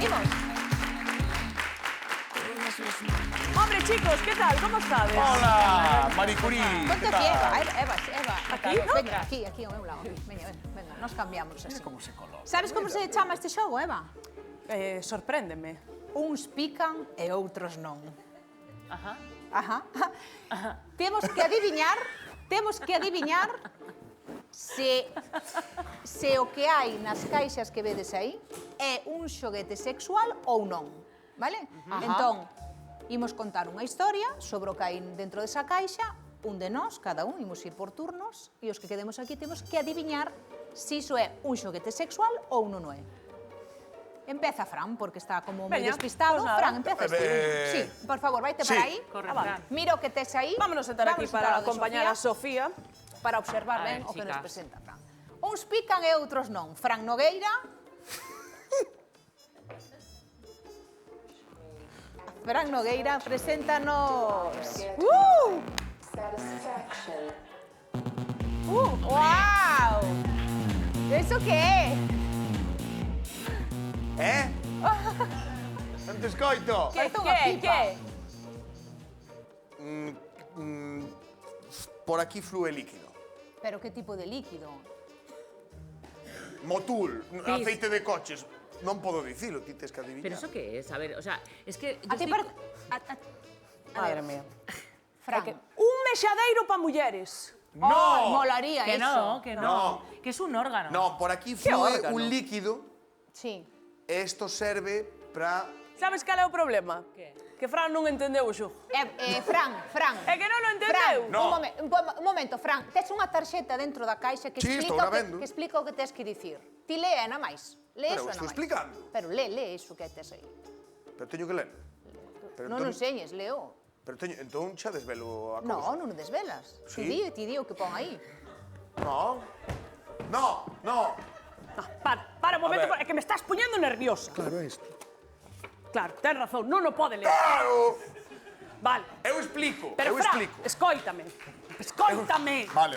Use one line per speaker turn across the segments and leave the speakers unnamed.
Imos.
Hombre, chicos, ¿qué tal? ¿Cómo estades?
Hola, Marie Curie,
Ponte
¿qué
aquí,
tal?
Eva.
Aquí, no?
Veña, aquí, ao meu lado. Veña, nos cambiamos así.
Como se coloca.
Sabes como se chama este xogo, Eva?
Sorpréndeme.
Uns pican e outros non.
Ajá.
Ajá. Temos que adiviñar se o que hai nas caixas que vedes aí é un xoguete sexual ou non, vale? Entón, imos contar unha historia sobre o que hai dentro desa caixa, un de nós, cada un, imos ir por turnos, e os que quedemos aquí temos que adiviñar se iso é un xoguete sexual ou non o é. Empeza Fran, porque está como moi
Veña,
despistado.
pues nada.
Fran, empezas ti. Sí, por favor, vaite para aí.
Corre,
Fran.
Mira o que tes aí.
Vámonos a sentar aquí para acompañar a Sofía.
Para observar
A
ben
ver,
o que nos
chicas.
presenta Fran. Uns pican e outros non. Fran Nogueira. Fran Nogueira, preséntanos. Wow! Eso que é?
Non te escoito.
Parece unha pipa.
Por aquí flúe líquido.
Pero que tipo de líquido?
Motul, aceite de coches. Non podo dicilo, ti tes que adivinar.
¿Pero eso qué es? A ver, o sea, es que... yo
A ti
estoy-
parece...
Madre mía.
Fran.
Un mexadeiro para mulleres.
Oh, molaría
Que
eso.
no, que no.
No.
Que es un órgano.
No, por aquí flúe
órgano?
un líquido
Sí.
e isto serve para...
Sabes cal é o problema?
Que?
Que Fran non entendeu o xogo.
Fran.
É que non o entendeu.
Fran,
No.
un momento, Fran. Tes unha tarxeta dentro da caixa que
Sí, estou
explica,
vendo.
que explica o que tes que dicir. Ti lee, na máis. Lee
Pero
eso,
estou
na máis.
explicando.
Pero lee iso que tes aí.
Pero teño que ler. Pero
Non o enseñes, leo.
Pero teño... Entón xa desvelo a cousa.
No, non o desvelas.
Sí.
Ti di o que pon aí.
No.
Para un momento,
ver.
é que me estás poñendo nerviosa.
Claro, é isto.
Claro, ten razón, non o pode ler.
Claro!
Vale.
Eu explico,
Pero
eu
Fran,
explico.
escóitame. Escóitame.
Vale.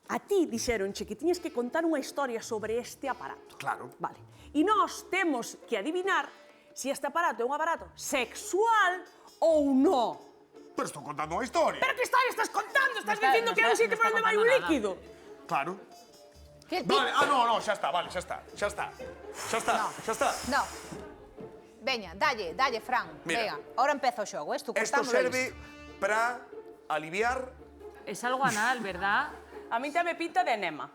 A ti dixeronche que tiñes que contar unha historia sobre este aparato.
Claro.
Vale. E nós temos que adivinar se este aparato é un aparato sexual ou non.
Pero estou contando unha historia.
Pero que historia estás contando? Estás
está-
dicindo
no
que é un
está-
sitio
no
por
está
onde vai un
contando nada.
líquido.
Claro.
Que
Vale, no, xa está, vale, xa está.
No. Veña, dalle, Fran.
Mira.
Venga, ahora empeza o xogo,
Isto
cortámoslo
serve para aliviar
Es algo anal, ¿verdad?
A mí me pinta de enema.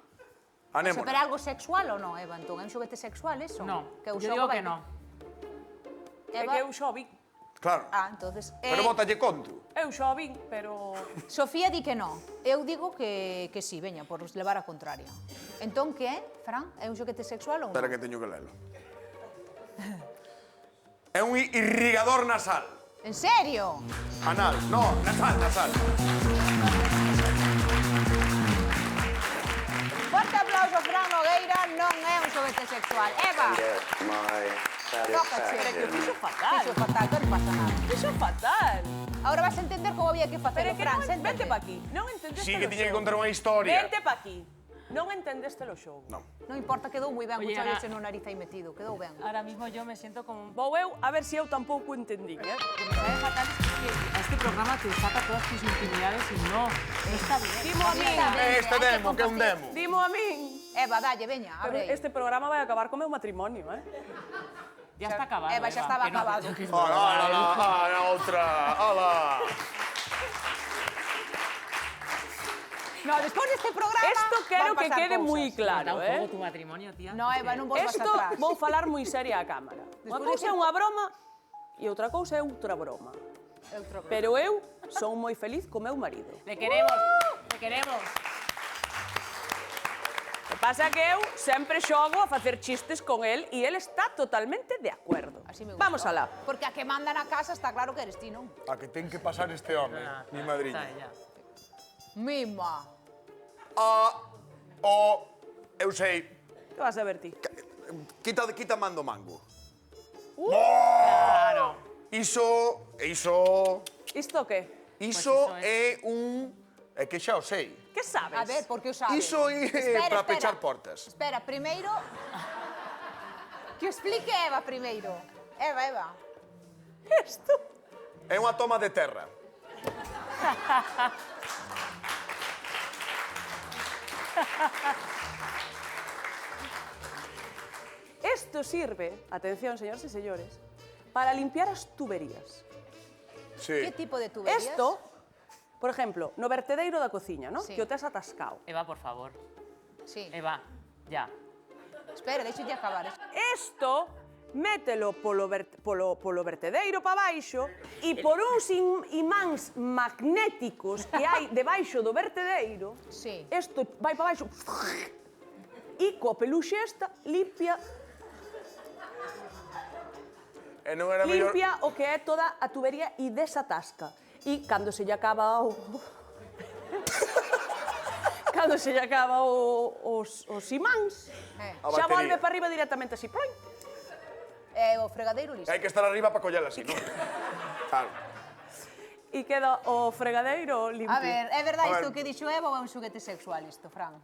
a
Se
némona.
pero algo sexual ou non, Eva? Entón, é un xoguete sexual, eso?
No.
o
Yo
xogo
digo que
vai-
no.
É
Eva...
que eu xo vin.
Claro.
Entonces...
Pero bótalle conto.
Eu xo vin, pero...
Sofía di que non. Eu digo que sí, veña, por levar a contraria. Entón, que é, Fran? É un xoguete sexual ou non?
Espera que teño que lelo. É un irrigador nasal.
En serio?
Anal, no, nasal.
Forte aplauso, Fran Nogueira, non é un xoguete sexual. Eva, tócache.
Pero que o fixo fatal.
Fixo fatal, non pasa nada.
Fixo fatal.
Ahora vas a entender como había que
Pero
facelo,
é que
Fran,
non...
séntate.
Vente pa aquí. Non entendeste
Sí, que
o
tiña que
xogo.
contar unha historia.
Vente pa aquí. Non entendeste o xogo.
No.
Non importa, quedou moi ben,
Oye,
co
Ana-
chollo no nariz aí metido, quedou ben.
Ahora mismo yo me siento como...
Vou eu a ver se eu tampouco entendín, eh?
Lo que me sabe fatal es que a este programa te saca todas tus intimidades y no está bien.
Dimo a min.
Este demo, que é un demo.
Dimo a min.
Eva, dalle, veña,
Pero
abre aí.
este programa vai acabar co meu matrimonio, eh?
Ya está acabado.
Eva, xa estaba
que no-
acabado.
que es
Ala, outra, ala.
No, despois deste programa...
Esto quero
van
que
pasar
quede
cousas.
moi
Da
claro,
un juego
eh?
tu matrimonio, tía.
No,
Es
Eva,
que-
non volvas
Esto
atrás.
vou falar moi seria á cámara. Unha
Despois
cousa é
dese-
unha broma e outra cousa é outra broma.
Outro broma.
Pero eu son moi feliz co meu marido.
Le queremos, le queremos.
O que pasa é que eu sempre xogo a facer chistes con el e el está totalmente de acuerdo.
Así me gusta.
Vamos alá.
Porque a que manda na casa está claro que eres ti, non?
A que ten que pasar este home, mi madriña.
Está, ya.
Mima.
Eu sei.
Que vas a ver ti?
Quita mando mango.
Claro.
Iso
Isto que?
eso
é un... É que xa o sei.
Que sabes?
A ver, por que o sabes?
Iso é para pechar portas.
Espera, primeiro... Que explique Eva primeiro. Eva.
Isto.
É unha toma de terra.
Esto sirve, atención, señores e señores, para limpiar as tuberías.
Sí.
Que tipo de tuberías?
Esto, por exemplo, no vertedeiro da cociña, ¿no?
Sí.
Que o tes atascado.
Eva, por favor.
Sí.
Eva, ya.
Espera, deixolle acabar.
Esto, mételo polo vertedeiro para baixo e por uns imáns magnéticos que hai debaixo do vertedeiro,
Sí.
isto vai para baixo e coa peluxe esta limpia
E non era mellor...
o que é toda a tubería e desatasca. E cando se lle acaba o... cando se lle acaba os imáns,
A
xa
batería.
volve para arriba directamente así, ploin.
O fregadeiro listo.
Hai que estar arriba para collela así, non? Claro.
E queda o fregadeiro limpio.
A ver, é verdade
A
isto
ver.
que dixo Eva ou é un xoguete sexual isto, Fran?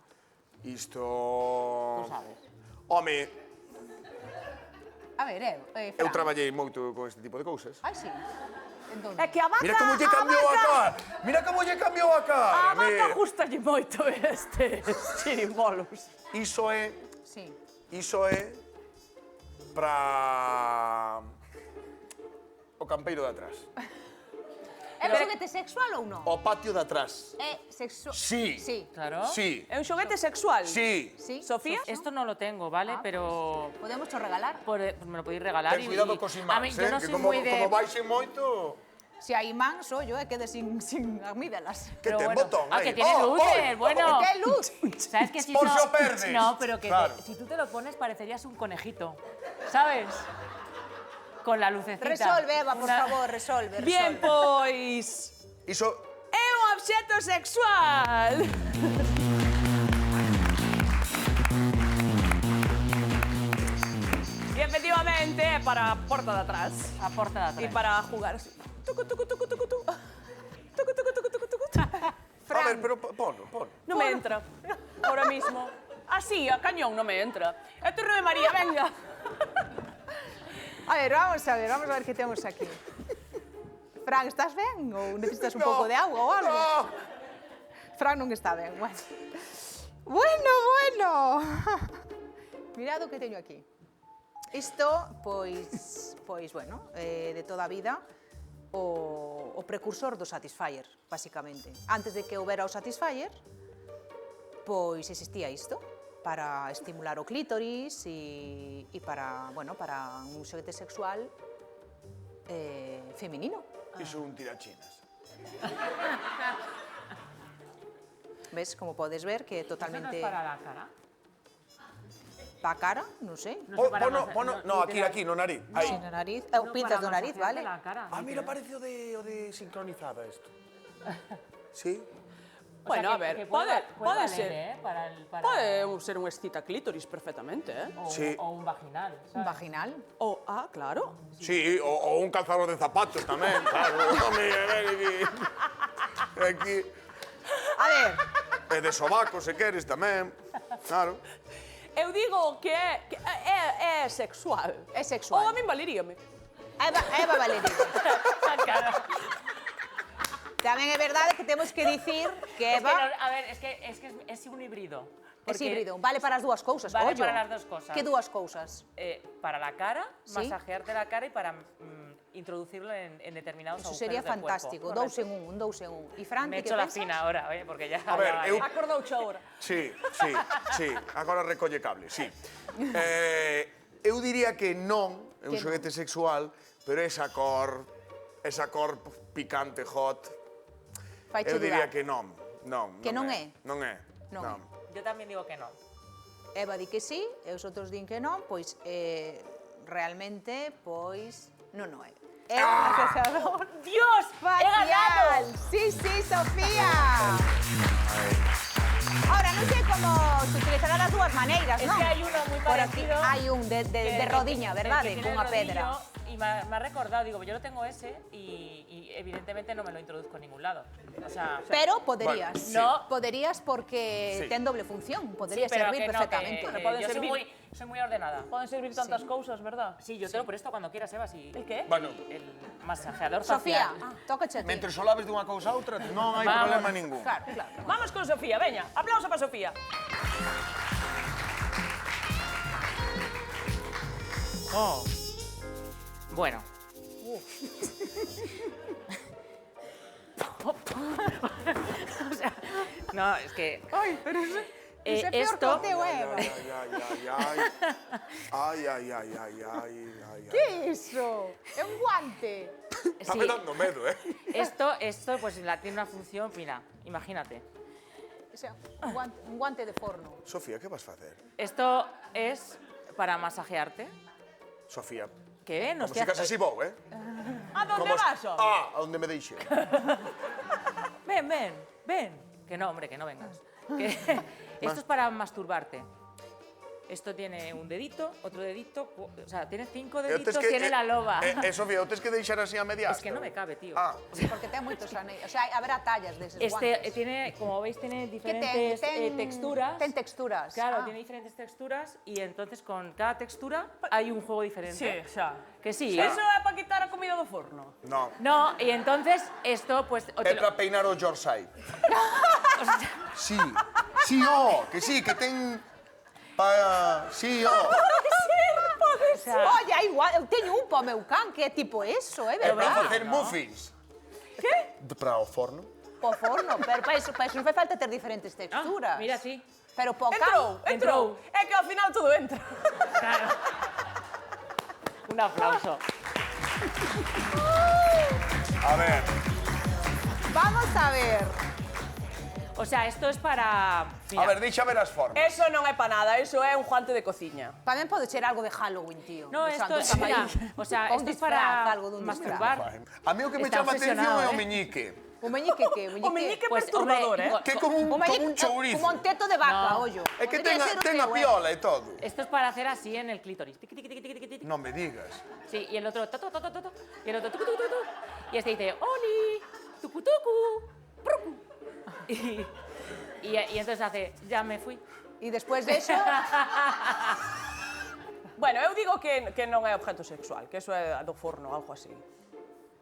Isto...
Tú sabes.
Home,
A ver,
eu
Fran.
traballei moito con este tipo de cousas.
Ai, sí. Entón,
É que a vaca...
Mira como lle cambiou a cara! Mira como lle cambiou a cara!
A vaca
mira.
gustalle moito estes chirimbolos.
Iso é
sí.
para o campeiro de atrás.
É un xoguete sexual ou non?
O patio de atrás.
É sexual.
Sí.
Sí.
Claro.
Sí.
É un xoguete sexual.
Sí.
Sí.
Sofía?
Esto no lo tengo, ¿vale? Pero
Podemos cho regalar.
pues me lo podéis regalar.
Ten cuidado cos
a mí,
imáns,
yo no
que
soy
como,
muy de...
como baixen moito...
Se hai mans, yo quede sin amígdalas.
Que
Pero
ten
bueno,
botón
ah,
aí.
que tiene luces, bueno.
Que luz.
¿Sabes que si
Por
eso-
si o perdes.
No, pero que
Claro.
si tú te lo pones parecerías un conejito, ¿sabes? Con la lucecita.
Resolve, Eva, por
Una-
favor, resolve.
Bien, pois...
Iso...
É un obxeto sexual. E efectivamente é para a porta de atrás.
A porta de atrás.
E para jugar así. Tucu, tucu, tucu, tucu, tucu. Tucu, tucu, tucu, tucu, tucu.
A ver, pero pono.
Non me entra. Ahora mismo. Así, a cañón non me entra. É turno de María, venga.
A ver, vamos a ver que temos aquí. Fran, estás ben? Ou necesitas un
No,
pouco de agua ou algo?
No.
Fran non está ben, bueno. Mirad o que teño aquí. Isto, pois, bueno, de toda a vida, o precursor do Satisfyer, basicamente. Antes de que houbera o Satisfyer, pois existía isto, para estimular o clítoris e para, bueno, para un xoguete sexual feminino.
Iso un tirachinas.
Ves, como podes ver, que é
¿Eso no
totalmente...
es para la cara?
Pa cara, non sei.
No sé, para
Pono,
masa-
no, aquí, no nariz. Aí.
Sí, na nariz,
No,
pintas
para
do nariz,
masajearte
vale?
la cara,
Ah, mira,
literal.
parece o de sincronizada isto. Sí?
O sea,
Bueno, a
que-
ver,
que
pode
valer,
ser.
Para el,
Pode ser un excita clítoris perfectamente,
o,
Sí.
o un vaginal.
Un
¿sabes?
vaginal.
O, claro.
Sí, o un calzador de zapatos tamén, claro. Home, aquí.
A ver,
E de sobaco, se queres, tamén. Claro.
Eu digo que é sexual.
É sexual.
Ou a min valeríame.
Eva Valeria.
Claro.
Tamén é verdade que temos que dicir que
Es que
Eva
a ver, es un híbrido.
é
porque
híbrido. Vale para as dúas cousas,
Vale
ollo.
para las dos cosas.
Que dúas cousas?
Para la cara,
Sí.
masajearte la cara y para introducirlo en determinados
Eso
agujeros
sería
del cuerpo.
fantástico. Dous en un. E Fran,
Me he
ti
hecho
que
la
pensas?
fina ahora, porque ya...
A ver,
ya vale.
eu-
Acordouche agora.
Sí. Agora recolle cable, sí. Eu diría que non, é un
Que non.
xoguete sexual, pero esa cor picante, hot,
Faiche
eu diría
dudar.
que non. Non,
Que non é?
Non é.
Non é.
Yo también digo que no.
Eva di que sí, e os outros din que non, pois realmente, pois, non é. É un masajeador
¡Dios! ¡He
facial.
ganado!
Sí, Sofía. Ahora, non sei como se utilizará das dúas maneiras,
Es
non?
que hay uno muy
Por aquí
parecido.
hai un de rodiña,
que
verdade?
tiene
Cunha
el
pedra.
rodillo. Y me ha recordado, digo, yo lo tengo ese y evidentemente no me lo introduzco en ningún lado. O sea,
Pero poderías.
Bueno, sí.
No.
Poderías porque
Sí.
ten doble función.
sí,
Podría
pero
servir
que no,
perfectamente.
que
puede
yo soy
servir.
muy... Soy muy ordenada.
Poden servir tantas cousas, verdad?
Sí, yo te lo presto cuando quieras, Eva. Si
El qué?
Bueno,
el masajeador
Sofía,
facial.
tócache a ti.
mentre solabes dunha cousa a outra, non hai
Vamos.
problema ningún.
Claro, claro.
Vamos con Sofía, veña. Aplauso para Sofía.
Oh. Bueno. O sea, no, es que...
Ai, pero ese peor
esto...
que o teu, Eva.
Ai.
Que é iso? É un guante.
Está
Sí,
me dando medo,
esto pues tiene una función, mira, imagínate.
O sea, un guante de forno.
Sofía, que vas facer?
Esto es para masajearte.
Sofía,
Que
como
nos
se case así vou,
A donde vas, ó?
Ah, a donde me deixe.
Ven. Que no, hombre, que no vengas. Que esto es para masturbarte. Esto tiene un dedito, otro dedito, o sea, tiene 5 deditos, tiene la loba.
Sofía, o tes que deixar así a medias.
Es que no me cabe, tío.
Ah,
Porque ten moitos anellos. O sea, haberá tallas deses
Este
guantes.
tiene, como veis, tiene
Que
diferentes texturas.
Ten texturas.
Claro,
Ah.
tiene diferentes texturas y entonces con cada textura hay un juego diferente.
Sí, xa.
Que sí,
Eso é para quitar a comida do forno.
no.
No, y entonces esto pues... o
É
te lo-
para peinar o Yorkshire.
o sea,
Sí, que sí, que ten... Sí,
o sea,
Oye, igual, eu teño un pa o meu can que é tipo eso, é
É para
verdad?
facer muffins. Que? Para o forno.
Po forno, pero para eso non fai falta ter diferentes
ah,
texturas.
mira, sí.
Pero po can...
Entrou. É que ao final todo entra.
Claro. Un aplauso.
A ver,
Vamos a ver.
O sea, esto es para...
a ver, deixa ver as formas.
Eso non é para nada, eso é un guante de cociña.
Tamén pode ser algo de Halloween, tío.
No,
O sea,
esto
do
es, mira,
Samaín.
o sea,
Un
esto es
disfraz,
para
algo dun
masturbar.
A mí o que me
Está
chama atención
obsesionado,
é o
¿eh?
meñique.
O meñique que?
O meñique
Pues,
perturbador,
hombre,
eh?
Que é como un chourizo.
Como un teto de vaca,
No.
ollo.
É que
Podría ser o
ten a
teu,
piola e todo.
Esto es para hacer así en el clítoris. Tiqui, tiqui, tiqui, tiqui, tiqui, tiqui.
Non me digas.
Sí, y el otro... ta, ta, ta, ta, ta, ta, y el otro... tucu, tucu, tucu. Y este dice... Oli, tucu, tucu, prucu. Y entonces hace... Ya me fui.
E despois de eso,
Bueno, eu digo que non é objeto sexual, que eso é do forno, algo así.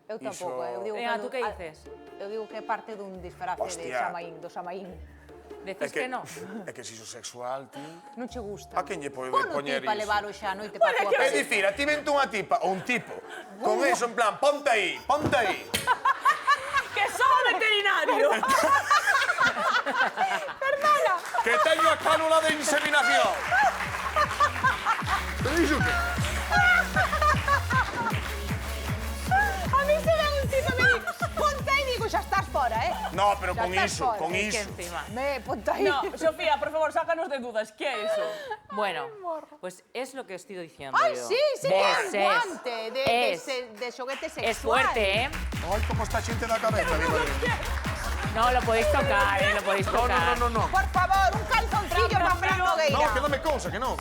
eu tampouco,
Iso-
eu digo
Venga,
que
¿tú qué dices?
Eu digo que é parte dun disfrace de
Hostia.
Samaín, do Samaín.
Decís que no.
É que se iso sexual, ti...
Non che gusta.
A quen lle pode
Pono
poñer
ti pa
iso?
levalo xa a noite pa tua
É
casa.
dicir, a ti vente unha tipa ou un tipo con eso en plan, ponte aí, ponte aí.
Que son veterinario!
Que teño a cánula de inseminación. Pero iso que?
A mí se ve un tipo me digo, ponte aí, digo, xa estás fora,
No, pero
Ya
con
estás
iso,
fora.
con
Es que
iso.
encima.
Ponte aí.
No, Sofía, por favor, sácanos de dudas. ¿Qué es eso?
Bueno, pues es lo que estoy diciendo
Ai,
yo.
sí, sí que é
Es,
un guante
es.
de xoguete sexual.
Es fuerte, ¿eh?
Ai, como está a xente da cabeza, mi madre.
No, lo podéis tocar, ¿eh? Lo podéis tocar.
No.
Por favor, un calzoncillo para Fran Nogueira.
No, que dame cousa, que no.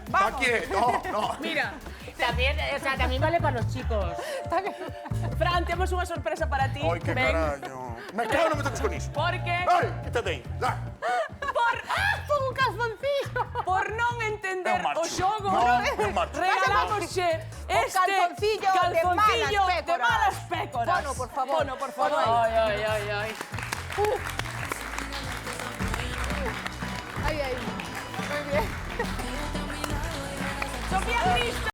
Vamos.
Aquí, no.
Mira,
También, o sea, también vale para los chicos.
Fran, temos unha sorpresa para ti.
Ai, que
Ven,
carallo. Me cago, non me toques con iso.
porque
Ai, quítate aí. Da.
Pon un calzoncillo.
por non entender
Eu marcho.
o xogo,
No, eu marcho.
regalámosche este
calzoncillo de
calzoncillo
malas
de malas pécoras.
Pono, por favor.
Pono, por favor.
Ay, ay, ay, ay.
Ay, ay. Muy bien.
Sofía Cristo.